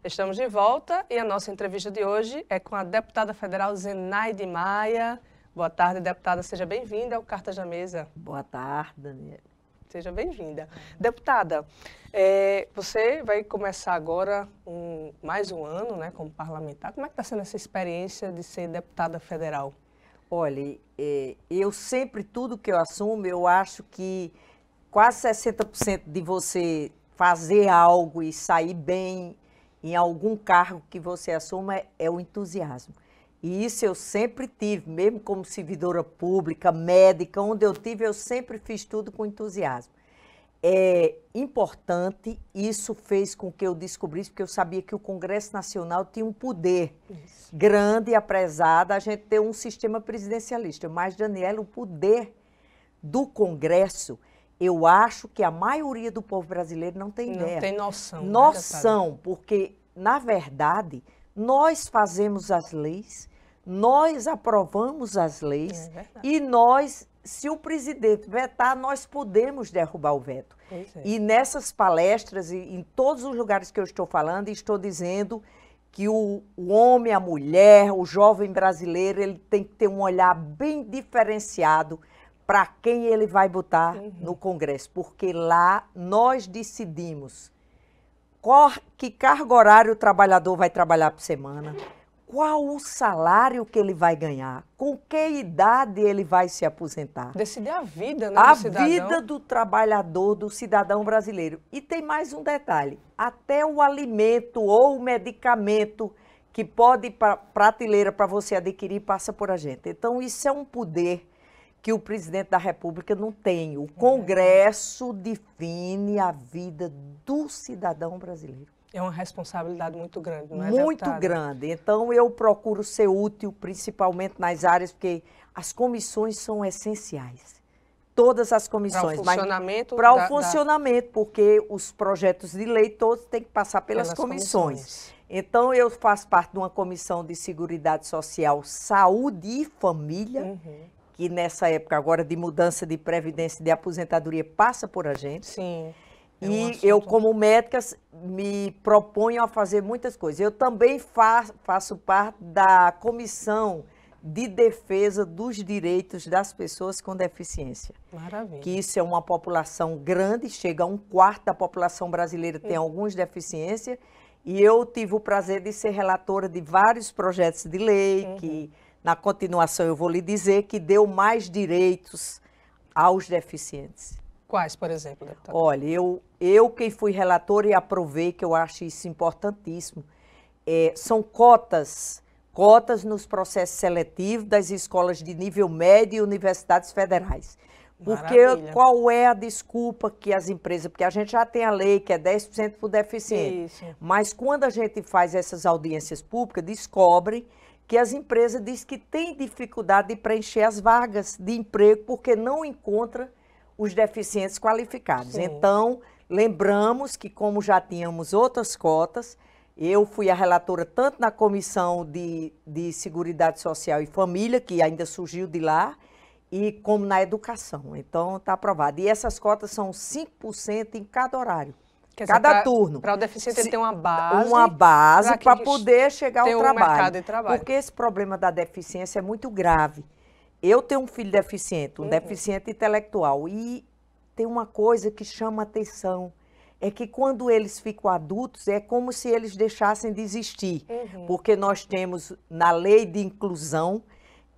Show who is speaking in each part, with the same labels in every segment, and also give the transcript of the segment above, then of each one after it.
Speaker 1: Estamos de volta e a nossa entrevista de hoje é com a deputada federal Zenaide Maia. Boa tarde, deputada. Seja bem-vinda ao Cartas da Mesa.
Speaker 2: Boa tarde, Daniela.
Speaker 1: Seja bem-vinda. Deputada, você vai começar agora mais um ano, né, como parlamentar. Como é que está sendo essa experiência de ser deputada federal?
Speaker 2: Olha, eu sempre, tudo que eu assumo, eu acho que quase 60% de você fazer algo e sair bem em algum cargo que você assuma é o entusiasmo. E isso eu sempre tive, mesmo como servidora pública, médica, onde eu tive, eu sempre fiz tudo com entusiasmo. É importante, isso fez com que eu descobrisse, porque eu sabia que o Congresso Nacional tinha um poder grande e apressado a gente ter um sistema presidencialista. Mas, Daniela, o poder do Congresso, eu acho que a maioria do povo brasileiro não tem ideia.
Speaker 1: Não tem noção.
Speaker 2: Noção, porque, na verdade, nós fazemos as leis, nós aprovamos as leis e nós, se o presidente vetar, nós podemos derrubar o veto. E nessas palestras e em todos os lugares que eu estou falando, estou dizendo que o homem, a mulher, o jovem brasileiro, ele tem que ter um olhar bem diferenciado para quem ele vai botar no Congresso, porque lá nós decidimos que carga horária o trabalhador vai trabalhar por semana, qual o salário que ele vai ganhar, com que idade ele vai se aposentar.
Speaker 1: Decidir a vida, né,
Speaker 2: a
Speaker 1: do cidadão.
Speaker 2: vida do trabalhador, do cidadão brasileiro. E tem mais um detalhe, até o alimento ou o medicamento que pode ir para prateleira para você adquirir passa por a gente. Então isso é um poder que o presidente da República não tem. O Congresso define a vida do cidadão brasileiro.
Speaker 1: É uma responsabilidade muito grande, não é,
Speaker 2: muito
Speaker 1: deputada?
Speaker 2: grande. Então, eu procuro ser útil, principalmente nas áreas, porque as comissões são essenciais. Todas as comissões.
Speaker 1: Para o funcionamento?
Speaker 2: Para o funcionamento, porque os projetos de lei todos têm que passar pelas comissões. Então, eu faço parte de uma comissão de Seguridade Social, Saúde e Família, que nessa época agora de mudança de previdência e de aposentadoria passa por a gente.
Speaker 1: Sim.
Speaker 2: E eu, como médica, me proponho a fazer muitas coisas. Eu também faço parte da Comissão de Defesa dos Direitos das Pessoas com Deficiência.
Speaker 1: Maravilha.
Speaker 2: Que isso é uma população grande, chega a 1/4 da população brasileira tem algumas deficiências. E eu tive o prazer de ser relatora de vários projetos de lei, que na continuação eu vou lhe dizer que deu mais direitos aos deficientes.
Speaker 1: Quais, por exemplo, deputada?
Speaker 2: Olha, eu quem fui relatora e aprovei, que eu acho isso importantíssimo, são cotas nos processos seletivos das escolas de nível médio e universidades federais. Porque qual é a desculpa que as empresas, porque a gente já tem a lei que é 10% por deficiente, mas quando a gente faz essas audiências públicas, descobre que as empresas dizem que têm dificuldade de preencher as vagas de emprego porque não encontra os deficientes qualificados. Então, lembramos que como já tínhamos outras cotas, eu fui a relatora tanto na Comissão de Seguridade Social e Família, que ainda surgiu de lá, e como na educação. Então, está aprovado. E essas cotas são 5% em cada horário.
Speaker 1: Quer
Speaker 2: cada
Speaker 1: dizer,
Speaker 2: turno.
Speaker 1: Para o deficiente ele tem uma base.
Speaker 2: Uma base para poder chegar ao
Speaker 1: mercado de trabalho.
Speaker 2: Porque esse problema da deficiência é muito grave. Eu tenho um filho deficiente, um deficiente intelectual, e tem uma coisa que chama atenção, é que quando eles ficam adultos, é como se eles deixassem de existir, porque nós temos na lei de inclusão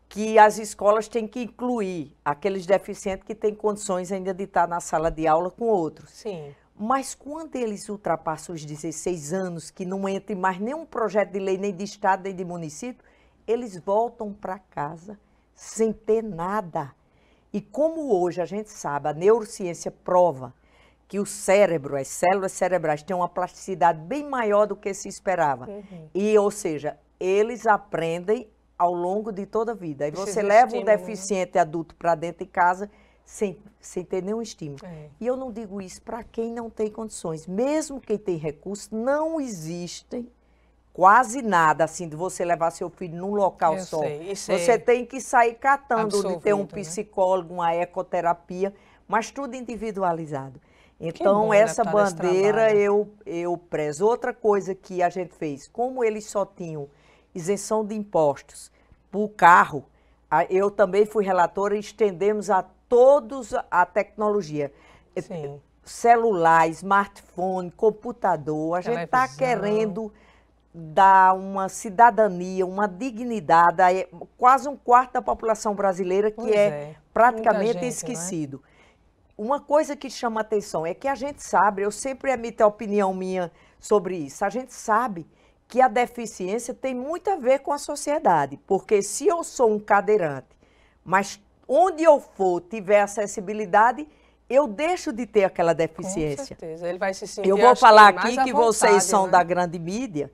Speaker 2: que as escolas têm que incluir aqueles deficientes que têm condições ainda de estar na sala de aula com outros.
Speaker 1: Sim.
Speaker 2: Mas quando eles ultrapassam os 16 anos, que não entra em mais nenhum projeto de lei, nem de estado, nem de município, eles voltam para casa sem ter nada. E como hoje a gente sabe, a neurociência prova que o cérebro, as células cerebrais têm uma plasticidade bem maior do que se esperava. E, ou seja, eles aprendem ao longo de toda a vida. Aí você leva um deficiente adulto para dentro de casa sem ter nenhum estímulo. E eu não digo isso para quem não tem condições. Mesmo quem tem recursos, não existem quase nada, assim, de você levar seu filho num local só. Você tem que sair catando, de ter um psicólogo, uma ecoterapia, mas tudo individualizado. Então,
Speaker 1: bom,
Speaker 2: essa
Speaker 1: deputada, esse
Speaker 2: bandeira
Speaker 1: trabalho.
Speaker 2: eu prezo. Outra coisa que a gente fez, como eles só tinham isenção de impostos para o carro, eu também fui relatora e estendemos a todos a tecnologia.
Speaker 1: Sim.
Speaker 2: Celular, smartphone, computador. A gente está
Speaker 1: Televisão.
Speaker 2: querendo dar uma cidadania, uma dignidade a quase um quarto da população brasileira que
Speaker 1: Pois
Speaker 2: é
Speaker 1: Muita
Speaker 2: praticamente
Speaker 1: gente, né?
Speaker 2: esquecido. Uma coisa que chama atenção é que a gente sabe, eu sempre emito a opinião minha sobre isso, a gente sabe que a deficiência tem muito a ver com a sociedade, porque se eu sou um cadeirante, mas onde eu for tiver acessibilidade, eu deixo de ter aquela
Speaker 1: Com
Speaker 2: deficiência.
Speaker 1: certeza. Ele vai se sentir,
Speaker 2: Eu vou
Speaker 1: acho
Speaker 2: falar
Speaker 1: mais
Speaker 2: aqui
Speaker 1: à
Speaker 2: que vocês
Speaker 1: vontade,
Speaker 2: são
Speaker 1: né?
Speaker 2: da grande mídia,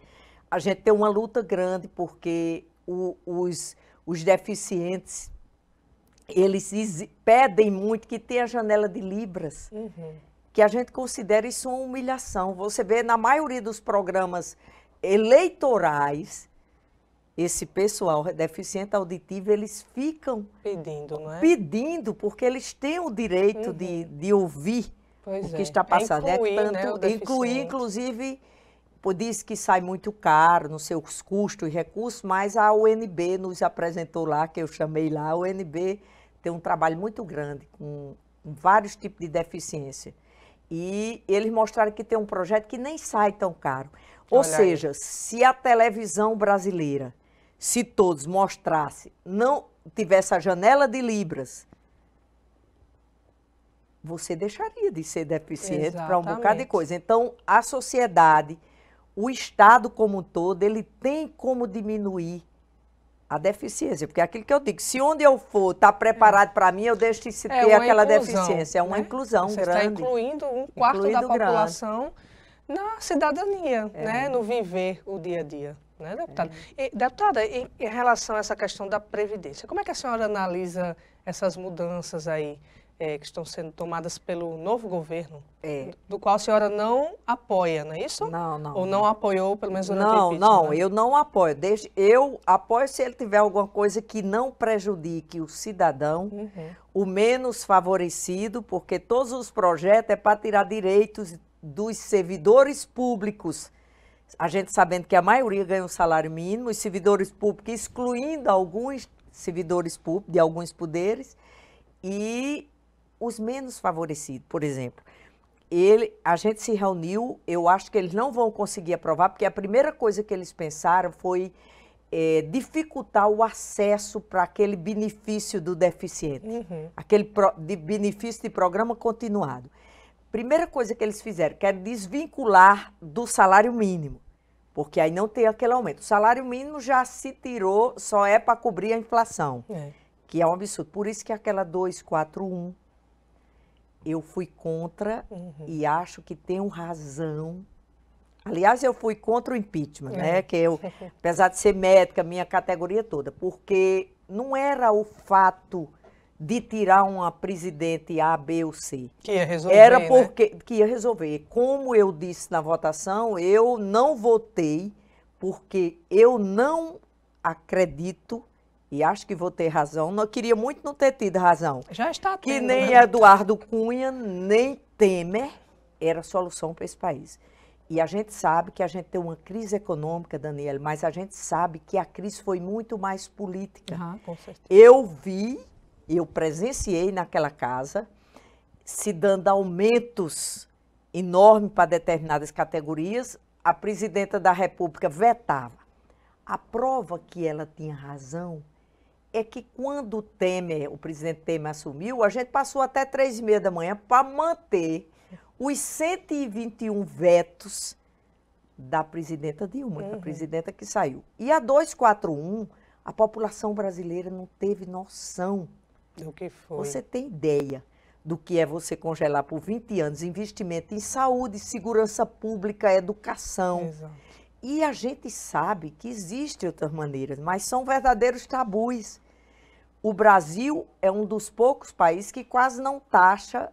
Speaker 2: a gente tem uma luta grande porque os deficientes, eles pedem muito que tenha janela de libras, que a gente considera isso uma humilhação. Você vê na maioria dos programas eleitorais, esse pessoal deficiente auditivo, eles ficam
Speaker 1: Pedindo, não é?
Speaker 2: pedindo, porque eles têm o direito de ouvir
Speaker 1: Pois
Speaker 2: o que
Speaker 1: é.
Speaker 2: está passando.
Speaker 1: É incluir, né, o
Speaker 2: Incluir,
Speaker 1: deficiente.
Speaker 2: inclusive, diz que sai muito caro nos seus custos e recursos, mas a UNB nos apresentou lá, que eu chamei lá, a UNB tem um trabalho muito grande com vários tipos de deficiência. E eles mostraram que tem um projeto que nem sai tão caro. Ou
Speaker 1: Olha aí.
Speaker 2: seja, se a televisão brasileira, se todos mostrassem, não tivesse a janela de libras, você deixaria de ser deficiente para um bocado de
Speaker 1: Exatamente.
Speaker 2: coisa. Então, a sociedade, o Estado como um todo, ele tem como diminuir a deficiência. Porque é aquilo que eu digo, se onde eu for está preparado para mim, eu deixo de ter
Speaker 1: uma
Speaker 2: aquela
Speaker 1: inclusão,
Speaker 2: deficiência. É uma
Speaker 1: né?
Speaker 2: inclusão
Speaker 1: Você
Speaker 2: grande.
Speaker 1: está incluindo um quarto da
Speaker 2: Incluindo grande.
Speaker 1: população na cidadania, né? No viver o dia a dia, né, deputada? Deputada, em relação a essa questão da Previdência, como é que a senhora analisa essas mudanças aí que estão sendo tomadas pelo novo governo, do qual a senhora não apoia, não é isso?
Speaker 2: Não, não.
Speaker 1: Ou não apoiou, pelo menos durante o
Speaker 2: Não,
Speaker 1: impeachment,
Speaker 2: não,
Speaker 1: né?
Speaker 2: eu não apoio. Eu apoio se ele tiver alguma coisa que não prejudique o cidadão, o menos favorecido, porque todos os projetos é para tirar direitos dos servidores públicos. A gente sabendo que a maioria ganha um salário mínimo, os servidores públicos, excluindo alguns servidores públicos de alguns poderes, e os menos favorecidos, por exemplo. A gente se reuniu, eu acho que eles não vão conseguir aprovar, porque a primeira coisa que eles pensaram foi dificultar o acesso para aquele benefício do deficiente, aquele benefício de programa continuado. Primeira coisa que eles fizeram, que era desvincular do salário mínimo, porque aí não tem aquele aumento. O salário mínimo já se tirou, só é para cobrir a inflação, que é um absurdo. Por isso que aquela 241, eu fui contra e acho que tenho razão. Aliás, eu fui contra o impeachment, né? Que eu, apesar de ser médica, minha categoria toda, porque não era o fato de tirar uma presidente A, B ou C.
Speaker 1: Que ia resolver,
Speaker 2: era porque
Speaker 1: né?
Speaker 2: que ia resolver. Como eu disse na votação, eu não votei porque eu não acredito, e acho que vou ter razão, não queria muito não ter tido razão.
Speaker 1: Já está tendo,
Speaker 2: que nem
Speaker 1: né?
Speaker 2: Eduardo Cunha, nem Temer era solução para esse país. E a gente sabe que a gente tem uma crise econômica, Daniela, mas a gente sabe que a crise foi muito mais política.
Speaker 1: Com certeza.
Speaker 2: Eu presenciei naquela casa se dando aumentos enormes para determinadas categorias, a presidenta da República vetava. A prova que ela tinha razão é que quando o presidente Temer assumiu, a gente passou até 3h30 da manhã para manter os 121 vetos da presidenta Dilma, da presidenta que saiu. E a 241, a população brasileira não teve noção.
Speaker 1: Do que foi.
Speaker 2: Você tem ideia do que é você congelar por 20 anos investimento em saúde, segurança pública, educação.
Speaker 1: Exato.
Speaker 2: E a gente sabe que existem outras maneiras, mas são verdadeiros tabus. O Brasil é um dos poucos países que quase não taxa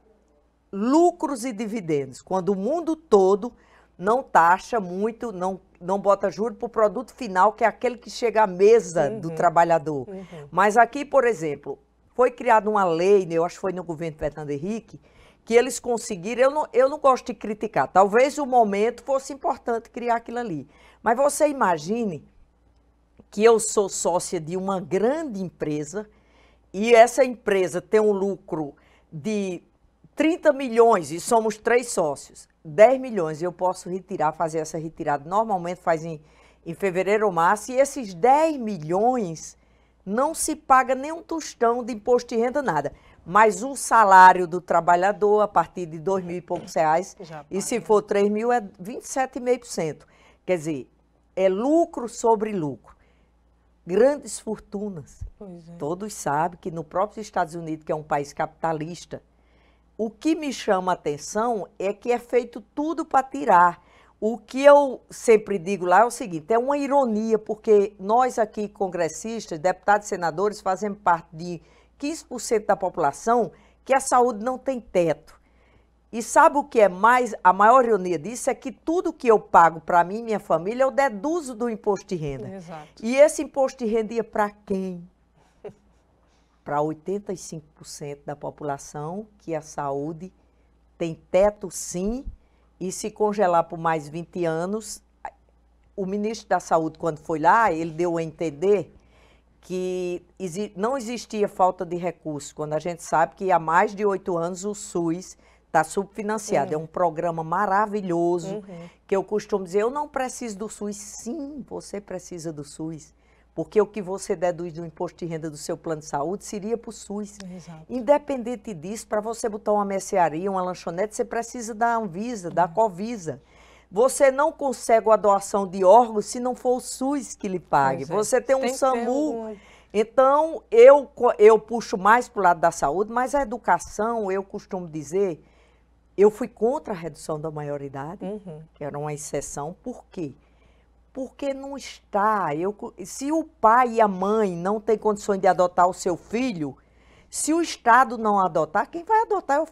Speaker 2: lucros e dividendos, quando o mundo todo não taxa muito, não bota juro para o produto final, que é aquele que chega à mesa do trabalhador. Mas aqui, por exemplo, foi criada uma lei, né, eu acho que foi no governo Fernando Henrique, que eles conseguiram, eu não gosto de criticar, talvez o momento fosse importante criar aquilo ali. Mas você imagine que eu sou sócia de uma grande empresa e essa empresa tem um lucro de 30 milhões e somos 3 sócios. 10 milhões eu posso retirar, fazer essa retirada. Normalmente faz em fevereiro ou março. E esses 10 milhões não se paga nem um tostão de imposto de renda, nada. Mas o salário do trabalhador, a partir de 2 mil e poucos reais, e se for 3 mil, é 27,5%. Quer dizer, é lucro sobre lucro. Grandes fortunas. Todos sabem que no próprio Estados Unidos, que é um país capitalista, o que me chama a atenção é que é feito tudo para tirar. O que eu sempre digo lá é o seguinte, é uma ironia, porque nós aqui, congressistas, deputados e senadores, fazemos parte de 15% da população que a saúde não tem teto. E sabe o que é mais, a maior ironia disso é que tudo que eu pago para mim e minha família eu deduzo do imposto de renda.
Speaker 1: Exato.
Speaker 2: E esse imposto de renda ia para quem? Para 85% da população que a saúde tem teto sim, e se congelar por mais 20 anos, o ministro da Saúde, quando foi lá, ele deu a entender que não existia falta de recursos, quando a gente sabe que há mais de 8 anos o SUS está subfinanciado. É um programa maravilhoso, que eu costumo dizer, eu não preciso do SUS. Sim, você precisa do SUS. Porque o que você deduz do imposto de renda do seu plano de saúde seria para o SUS.
Speaker 1: Exato.
Speaker 2: Independente disso, para você botar uma mercearia, uma lanchonete, você precisa da Anvisa, da Covisa. Você não consegue a doação de órgãos se não for o SUS que lhe pague. Você tem um SAMU. Então, eu puxo mais para o lado da saúde, mas a educação, eu costumo dizer, eu fui contra a redução da maioridade, que era uma exceção. Por quê? Porque não está. Se o pai e a mãe não têm condições de adotar o seu filho, se o Estado não adotar, quem vai adotar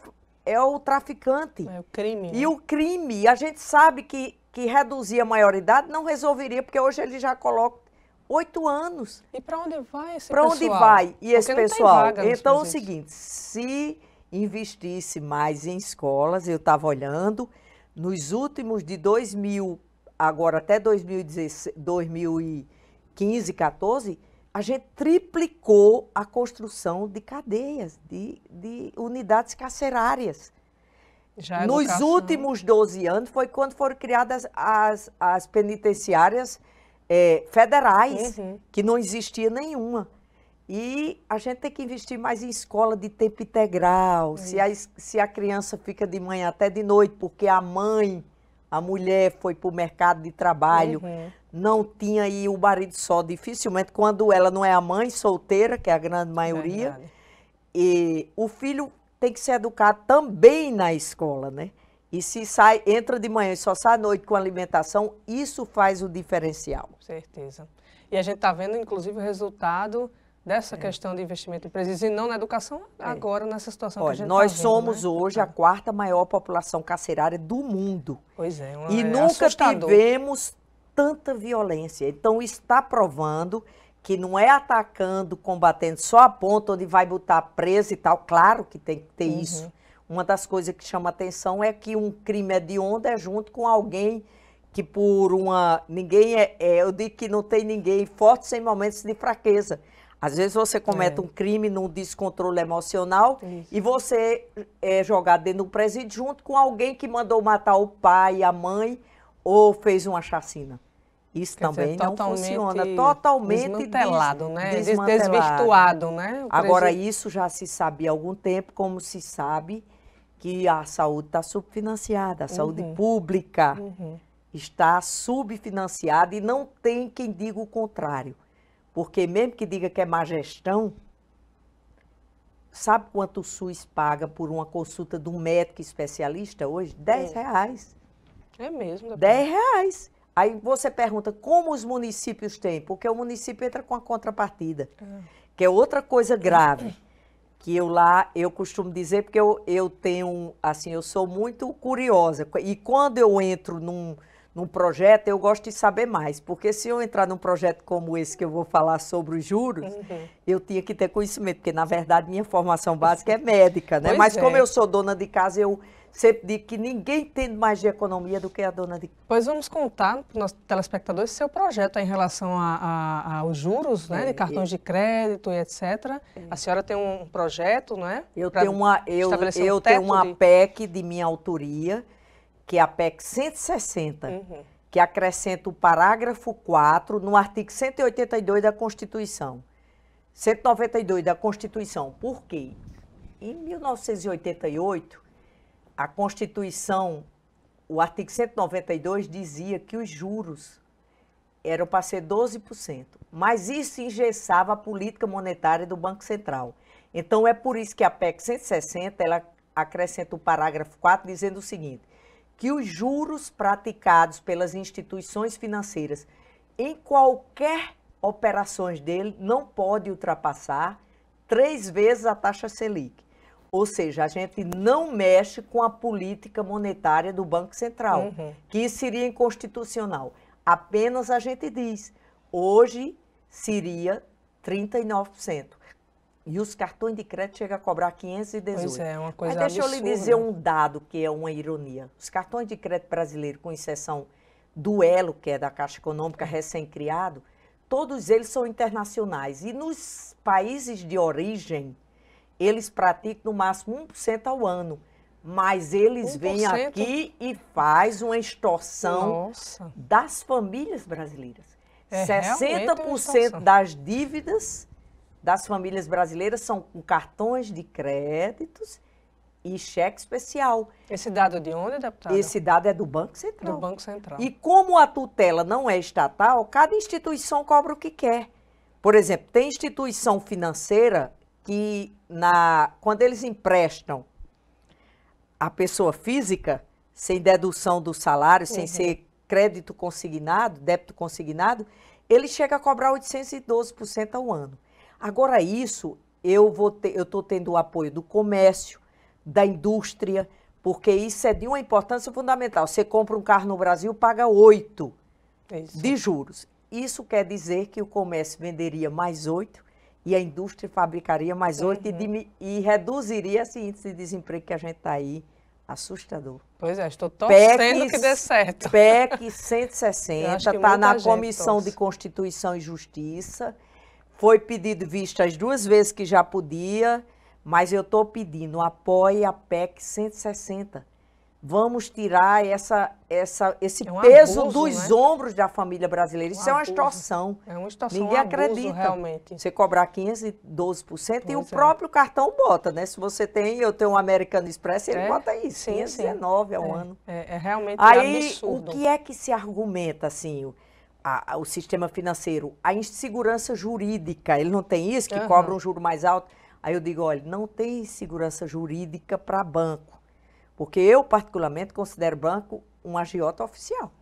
Speaker 2: é o traficante. É
Speaker 1: o crime.
Speaker 2: E o crime, a gente sabe que reduzir a maioridade não resolveria, porque hoje ele já coloca 8 anos.
Speaker 1: E para onde vai esse
Speaker 2: pessoal? Para onde vai esse pessoal? Então é o seguinte, se investisse mais em escolas, eu estava olhando, nos últimos de 2000, agora até 2015, 2014, a gente triplicou a construção de cadeias, de unidades carcerárias. Nos últimos 12 anos foi quando foram criadas as penitenciárias federais, que não existia nenhuma. E a gente tem que investir mais em escola de tempo integral, se a criança fica de manhã até de noite, porque a mulher foi para o mercado de trabalho, não tinha aí o marido só, dificilmente, quando ela não é a mãe solteira, que é a grande maioria, e o filho tem que ser educado também na escola, né? E se entra de manhã e só sai à noite com alimentação, isso faz o diferencial.
Speaker 1: Certeza. E a gente está vendo, inclusive, o resultado dessa questão de investimento em presídios e não na educação, agora nessa situação que a gente está vendo.
Speaker 2: Nós somos hoje a 4ª maior população carcerária do mundo.
Speaker 1: Pois é.
Speaker 2: E nunca tivemos tanta violência. Então, está provando que não é atacando, combatendo só a ponta onde vai botar preso e tal. Claro que tem que ter isso. Uma das coisas que chama atenção é que um crime hediondo é junto com alguém que por uma... eu digo que não tem ninguém forte sem momentos de fraqueza. Às vezes você comete um crime num descontrole emocional e você é jogado dentro do presídio junto com alguém que mandou matar o pai, a mãe ou fez uma chacina. Isso também não funciona. Totalmente
Speaker 1: desmantelado, né? Desvirtuado, né?
Speaker 2: Agora, isso já se sabia há algum tempo, como se sabe que a saúde está subfinanciada, a saúde pública está subfinanciada e não tem quem diga o contrário. Porque mesmo que diga que é má gestão, sabe quanto o SUS paga por uma consulta de um médico especialista hoje? R$10.
Speaker 1: É mesmo?
Speaker 2: R$10. Aí você pergunta, como os municípios têm? Porque o município entra com a contrapartida, que é outra coisa grave. Que eu costumo dizer, porque eu tenho, assim, eu sou muito curiosa. E quando eu entro num num projeto, eu gosto de saber mais, porque se eu entrar num projeto como esse que eu vou falar sobre os juros, eu tinha que ter conhecimento, porque na verdade minha formação básica é médica, né? Mas como eu sou dona de casa, eu sempre digo que ninguém entende mais de economia do que a dona de casa.
Speaker 1: Pois vamos contar para os nossos telespectadores seu projeto em relação aos juros, né, de cartões de crédito e etc. A senhora tem um projeto, não é?
Speaker 2: Eu tenho uma PEC de minha autoria, que é a PEC 160, que acrescenta o parágrafo 4 no artigo 182 da Constituição. 192 da Constituição. Por quê? Em 1988, a Constituição, o artigo 192 dizia que os juros eram para ser 12%, mas isso engessava a política monetária do Banco Central. Então, é por isso que a PEC 160, ela acrescenta o parágrafo 4 dizendo o seguinte, que os juros praticados pelas instituições financeiras em qualquer operações dele não pode ultrapassar 3 vezes a taxa Selic. Ou seja, a gente não mexe com a política monetária do Banco Central, que isso seria inconstitucional. Apenas a gente diz, hoje seria 39%. E os cartões de crédito chegam a cobrar 518.
Speaker 1: Pois é, uma coisa
Speaker 2: Mas deixa
Speaker 1: absurda.
Speaker 2: eu lhe dizer um dado que é uma ironia. Os cartões de crédito brasileiros, com exceção do Elo, que é da Caixa Econômica recém-criado, todos eles são internacionais. E nos países de origem, eles praticam no máximo 1% ao ano. Mas eles 1%? Vêm aqui e faz uma extorsão das famílias brasileiras. 60% das dívidas das famílias brasileiras são com cartões de créditos e cheque especial.
Speaker 1: Esse dado é de onde, deputada?
Speaker 2: Esse dado é do Banco Central.
Speaker 1: Do Banco Central.
Speaker 2: E como a tutela não é estatal, cada instituição cobra o que quer. Por exemplo, tem instituição financeira que, quando eles emprestam a pessoa física, sem dedução do salário, sem ser crédito consignado, débito consignado, ele chega a cobrar 812% ao ano. Agora isso, eu estou tendo o apoio do comércio, da indústria, porque isso é de uma importância fundamental. Você compra um carro no Brasil, paga 8% de juros. Isso quer dizer que o comércio venderia mais 8% e a indústria fabricaria mais 8% e reduziria esse índice de desemprego que a gente está aí, assustador.
Speaker 1: Pois é, estou torcendo que dê certo.
Speaker 2: PEC 160, está na Comissão de Constituição e Justiça. Foi pedido vista as 2 vezes que já podia, mas eu estou pedindo, apoie a PEC 160. Vamos tirar esse peso abuso, dos ombros da família brasileira. Isso é uma extorsão.
Speaker 1: É uma extorsão,
Speaker 2: ninguém acredita.
Speaker 1: Realmente.
Speaker 2: Você cobrar 512% e o próprio cartão bota, né? Se você tem, eu tenho um American Express, ele bota isso, 519 ao ano.
Speaker 1: É realmente
Speaker 2: Aí,
Speaker 1: absurdo.
Speaker 2: o que é que se argumenta, assim, o sistema financeiro? A insegurança jurídica, ele não tem isso, que cobra um juro mais alto? Aí eu digo, olha, não tem segurança jurídica para banco. Porque eu, particularmente, considero banco um agiota oficial.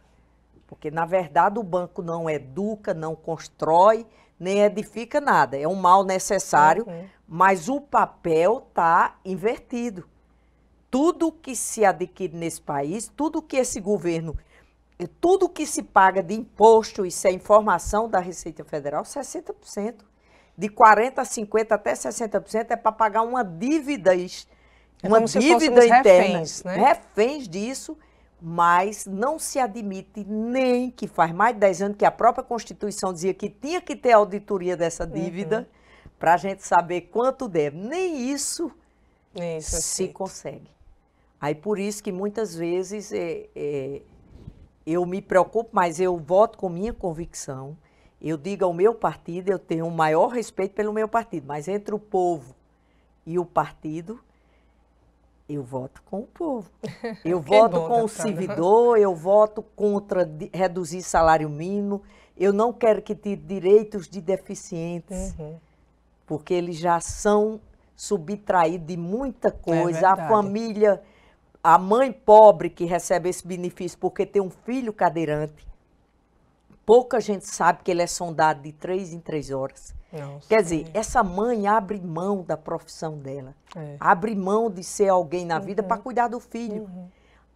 Speaker 2: Porque, na verdade, o banco não educa, não constrói, nem edifica nada. É um mal necessário, mas o papel está invertido. Tudo que se adquire nesse país, tudo que esse governo, tudo que se paga de imposto, isso é informação da Receita Federal, 60%. De 40% a 50% até 60% é para pagar uma dívida uma dívida interna, reféns disso, mas não se admite nem que faz mais de 10 anos que a própria Constituição dizia que tinha que ter auditoria dessa dívida para a gente saber quanto deve. Nem isso se consegue. Aí por isso que muitas vezes eu me preocupo, mas eu voto com minha convicção. Eu digo ao meu partido, eu tenho o maior respeito pelo meu partido, mas entre o povo e o partido, eu voto com o povo. Eu voto com o servidor, eu voto contra reduzir salário mínimo. Eu não quero que tire direitos de deficientes, porque eles já são subtraídos de muita coisa. A família, a mãe pobre que recebe esse benefício porque tem um filho cadeirante, pouca gente sabe que ele é sondado de 3 em 3 horas. Nossa, quer dizer, essa mãe abre mão da profissão dela, abre mão de ser alguém na vida para cuidar do filho.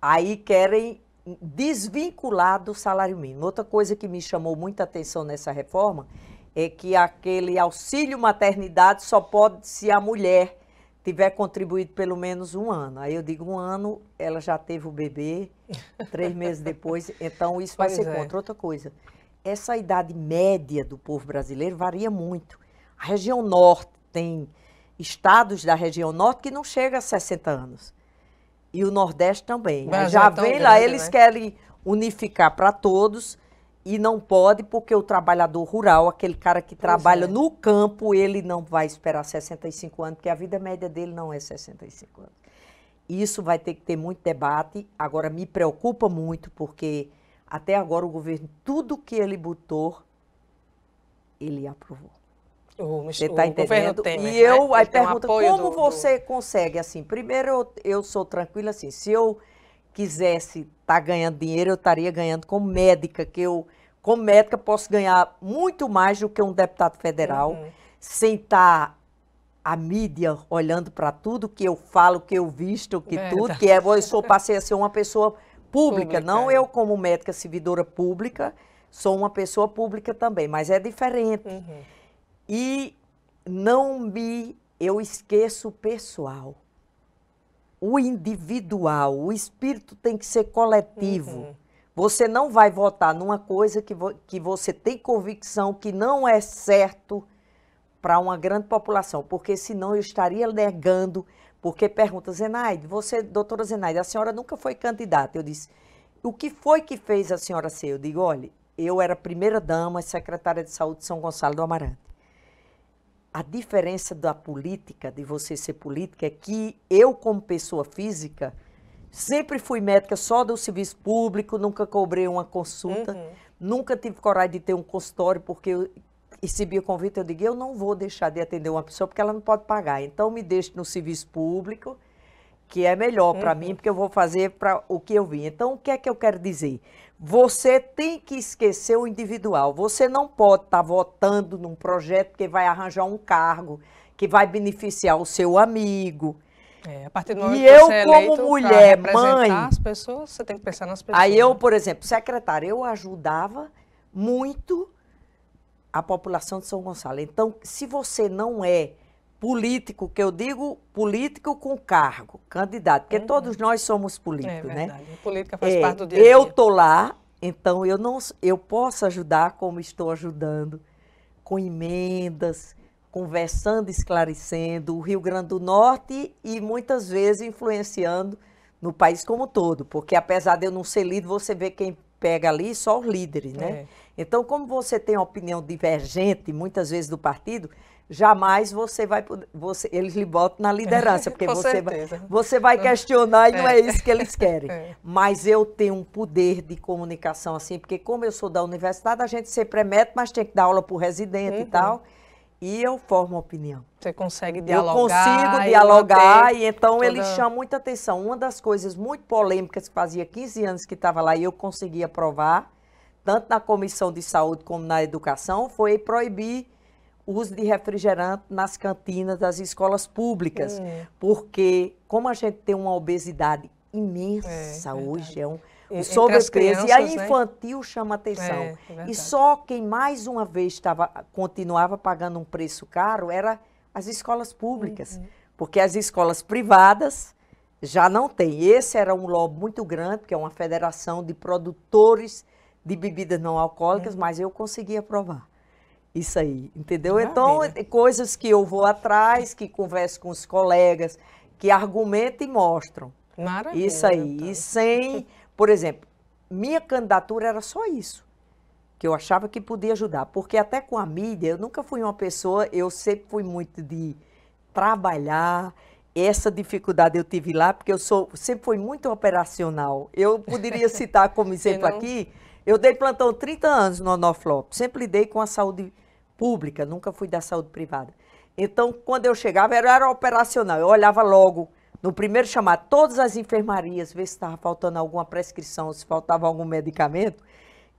Speaker 2: Aí querem desvincular do salário mínimo. Outra coisa que me chamou muita atenção nessa reforma é que aquele auxílio maternidade só pode se a mulher tiver contribuído pelo menos 1 ano. Aí eu digo 1 ano, ela já teve o bebê, 3 meses depois, então isso vai ser contra. Outra coisa, essa idade média do povo brasileiro varia muito. A região norte tem estados da região norte que não chega a 60 anos. E o Nordeste também. Já vem lá, eles querem unificar para todos e não pode, porque o trabalhador rural, aquele cara que trabalha no campo, ele não vai esperar 65 anos, porque a vida média dele não é 65 anos. Isso vai ter que ter muito debate. Agora, me preocupa muito, porque até agora o governo, tudo que ele botou, ele aprovou. Você está entendendo?
Speaker 1: Temer,
Speaker 2: e eu,
Speaker 1: né?
Speaker 2: aí pergunta, como você consegue assim? Primeiro, eu sou tranquila assim, se eu quisesse estar ganhando dinheiro, eu estaria ganhando como médica, que eu, como médica, posso ganhar muito mais do que um deputado federal, sem estar a mídia olhando para tudo que eu falo, que eu visto, que tudo, que passei a ser uma pessoa pública, não eu como médica servidora pública, sou uma pessoa pública também, mas é diferente. E eu esqueço o pessoal, o individual, o espírito tem que ser coletivo. Você não vai votar numa coisa que você tem convicção que não é certo para uma grande população, porque senão eu estaria negando, porque pergunta, Zenaide, doutora Zenaide, a senhora nunca foi candidata. Eu disse, o que foi que fez a senhora ser? Eu digo, olha, eu era primeira-dama e secretária de saúde de São Gonçalo do Amarante. A diferença da política, de você ser política, é que eu, como pessoa física, sempre fui médica só do serviço público, nunca cobrei uma consulta, nunca tive coragem de ter um consultório, porque eu recebi o convite, eu digo, eu não vou deixar de atender uma pessoa porque ela não pode pagar. Então, me deixe no serviço público, que é melhor para mim, porque eu vou fazer para o que eu vim. Então, o que é que eu quero dizer? Você tem que esquecer o individual. Você não pode estar votando num projeto que vai arranjar um cargo, que vai beneficiar o seu amigo.
Speaker 1: A partir do momento que você é eleito
Speaker 2: como mulher, mãe,
Speaker 1: as pessoas, você tem que pensar nas pessoas.
Speaker 2: Aí eu, por exemplo, secretária, eu ajudava muito a população de São Gonçalo. Então, se você não é político, que eu digo político com cargo, candidato, porque todos nós somos políticos, né?
Speaker 1: A política faz parte do dia a dia.
Speaker 2: Eu estou lá, então eu posso ajudar como estou ajudando, com emendas, conversando, esclarecendo o Rio Grande do Norte e muitas vezes influenciando no país como um todo, porque apesar de eu não ser líder, você vê quem pega ali só os líderes, né? Então, como você tem uma opinião divergente, muitas vezes, do partido, jamais você vai poder, eles lhe botam na liderança, porque você vai questionar e não é isso que eles querem. Mas eu tenho um poder de comunicação assim, porque como eu sou da universidade, a gente sempre é médico, mas tem que dar aula para o residente e tal, e eu formo opinião.
Speaker 1: Você consegue dialogar.
Speaker 2: Eu consigo dialogar, e então eles chamam muita atenção. Uma das coisas muito polêmicas que fazia 15 anos que estava lá e eu consegui aprovar, tanto na Comissão de Saúde como na Educação, foi proibir o uso de refrigerante nas cantinas das escolas públicas, porque como a gente tem uma obesidade imensa hoje, o sobrepeso, e a infantil chama atenção. E só quem mais uma vez continuava pagando um preço caro era as escolas públicas, porque as escolas privadas já não têm. Esse era um lobby muito grande, que é uma federação de produtores de bebidas não alcoólicas, mas eu consegui aprovar. Isso aí, entendeu? Maravilha. Então, coisas que eu vou atrás, que converso com os colegas, que argumentam e mostram.
Speaker 1: Maravilha.
Speaker 2: Isso aí. E sem, por exemplo, minha candidatura era só isso, que eu achava que podia ajudar. Porque até com a mídia, eu nunca fui uma pessoa, eu sempre fui muito de trabalhar. Essa dificuldade eu tive lá, porque eu sempre fui muito operacional. Eu poderia citar como exemplo aqui, eu dei plantão 30 anos no Onoflop, sempre lidei com a saúde pública, nunca fui da saúde privada. Então, quando eu chegava, era operacional, eu olhava logo, no primeiro chamado, todas as enfermarias, ver se estava faltando alguma prescrição, se faltava algum medicamento,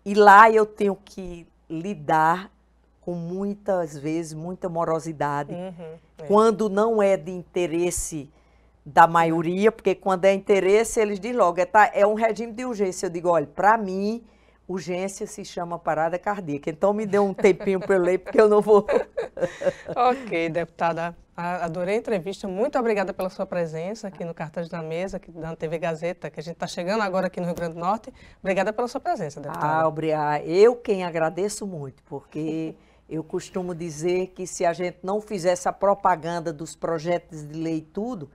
Speaker 2: e lá eu tenho que lidar com muitas vezes, muita morosidade, quando não é de interesse da maioria, porque quando é interesse, eles dizem logo, é um regime de urgência. Eu digo, olha, para mim, urgência se chama parada cardíaca. Então, me dê um tempinho para eu ler, porque eu não vou...
Speaker 1: Ok, deputada. Adorei a entrevista. Muito obrigada pela sua presença aqui no Cartas na Mesa, aqui na TV Gazeta, que a gente está chegando agora aqui no Rio Grande do Norte. Obrigada pela sua presença, deputada.
Speaker 2: Obrigada. Eu quem agradeço muito, porque eu costumo dizer que se a gente não fizesse a propaganda dos projetos de lei e tudo,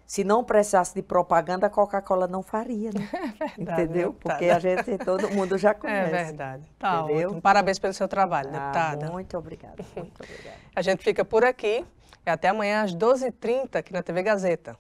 Speaker 2: se não precisasse de propaganda, a Coca-Cola não faria, né?
Speaker 1: É verdade,
Speaker 2: entendeu?
Speaker 1: deputada.
Speaker 2: Porque a gente, todo mundo já conhece.
Speaker 1: É verdade. Tá
Speaker 2: entendeu?
Speaker 1: ótimo. Parabéns pelo seu trabalho, deputada.
Speaker 2: Muito obrigada, muito obrigada.
Speaker 1: A gente fica por aqui e até amanhã às 12h30 aqui na TV Gazeta.